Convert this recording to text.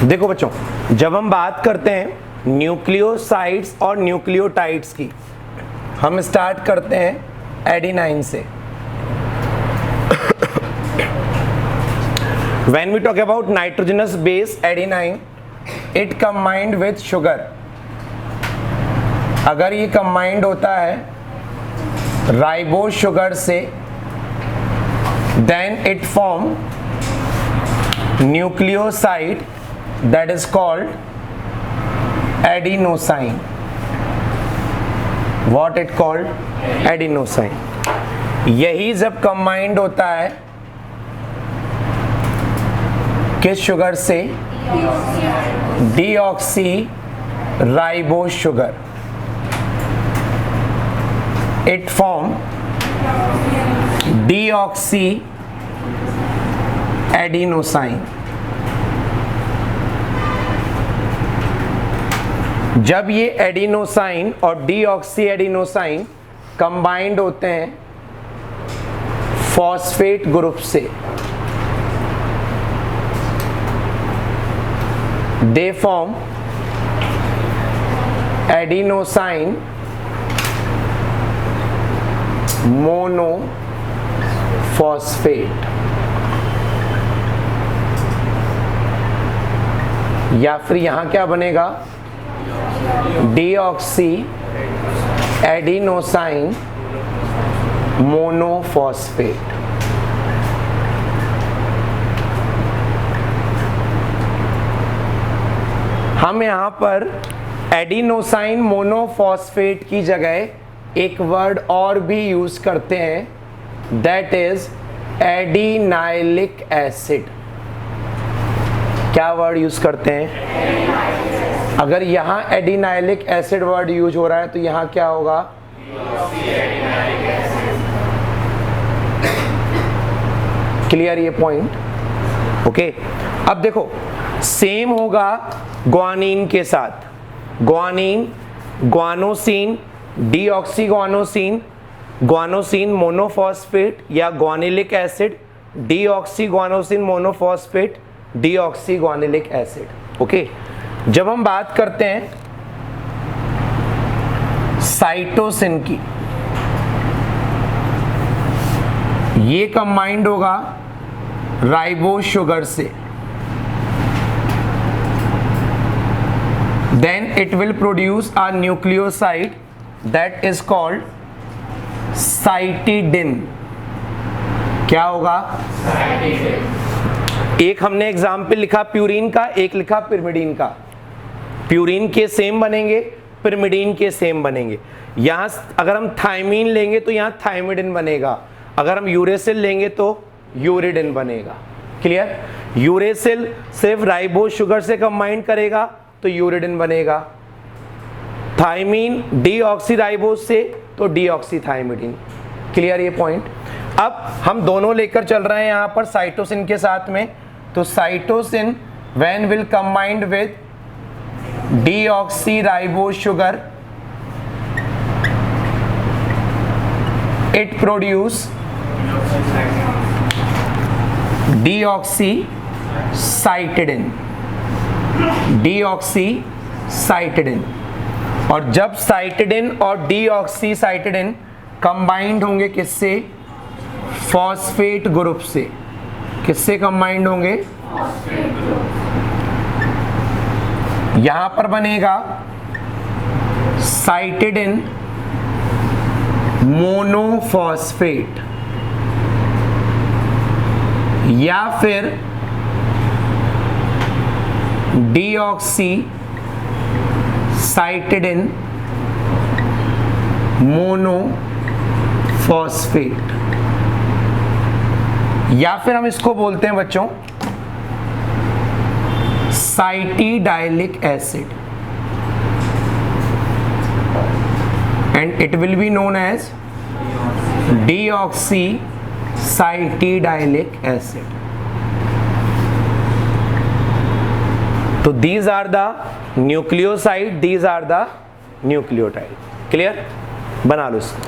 देखो बच्चों, जब हम बात करते हैं न्यूक्लियोसाइड्स और न्यूक्लियोटाइड्स की, हम स्टार्ट करते हैं एडेनाइन से। When we talk about nitrogenous base adenine, it combined with sugar. अगर ये combined होता है राइबोज शुगर से, then it form nucleoside that is called adenosine. What it called? Adenosine. यही जब combined होता है किस शुगर से? Deoxy ribose sugar. It form deoxy adenosine. जब ये एडिनोसाइन और डीऑक्सी एडिनोसाइन कंबाइंड होते हैं फॉस्फेट ग्रुप से, they form adenosine monophosphate, या फिर यहां क्या बनेगा? Deoxy adenosine monophosphate. हम यहाँ पर एडिनोसाइन मोनोफॉस्फेट की जगह एक वर्ड और भी यूज करते हैं, दैट इज एडिनाइलिक एसिड। क्या वर्ड यूज करते हैं? अगर यहाँ एडिनाइलिक एसिड वर्ड यूज हो रहा है तो यहाँ क्या होगा? क्लियर ये पॉइंट? ओके, अब देखो सेम होगा ग्वानिन के साथ। ग्वानिन, ग्वानोसिन, डीऑक्सीग्वानोसिन, ग्वानोसिन मोनोफॉस्फेट या ग्वानिलिक एसिड, डीऑक्सीग्वानोसिन मोनोफॉस्फेट, डीऑक्सीग्वानिलिक एसिड। ओके, जब हम बात करते हैं साइटोसिन की, ये कंबाइंड होगा राइबोज शुगर से, then it will produce a nucleoside that is called cytidine। क्या होगा? एक हमने एग्जाम्पल लिखा प्यूरिन का, एक लिखा पिरिमिडीन का। प्यूरिन के सेम बनेंगे, पिरिमिडीन के सेम बनेंगे। यहाँ अगर हम थायमीन लेंगे तो यहाँ थायमिडिन बनेगा, अगर हम यूरेसिल लेंगे तो यूरिडिन बनेगा। क्लियर? यूरेसिल सिर्फ राइबोज शुगर से कंबाइन करेगा तो यूरिडिन बनेगा, थायमीन डीऑक्सीराइबोज से तो डीऑक्सीथायमिडिन। क्लियर ये पॉइंट? अब हम दोनों लेकर चल रहे हैं यहां पर साइटोसिन के साथ में, तो cytosine when will combined with deoxyribose sugar, it produce deoxycytidine. Deoxycytidine, और जब साइटिडिन और डीऑक्सीसाइटिडिन कंबाइंड होंगे किससे? फॉस्फेट ग्रुप से। किससे कंबाइंड होंगे? यहां पर बनेगा साइटिडिन मोनोफॉस्फेट, या फिर डीऑक्सीसाइटिडिन मोनोफॉस्फेट, या फिर हम इसको बोलते हैं बच्चों cytidylic acid, and it will be known as deoxycytidylic acid. तो these are the nucleoside, these are the nucleotide। Clear? बना लो इसको।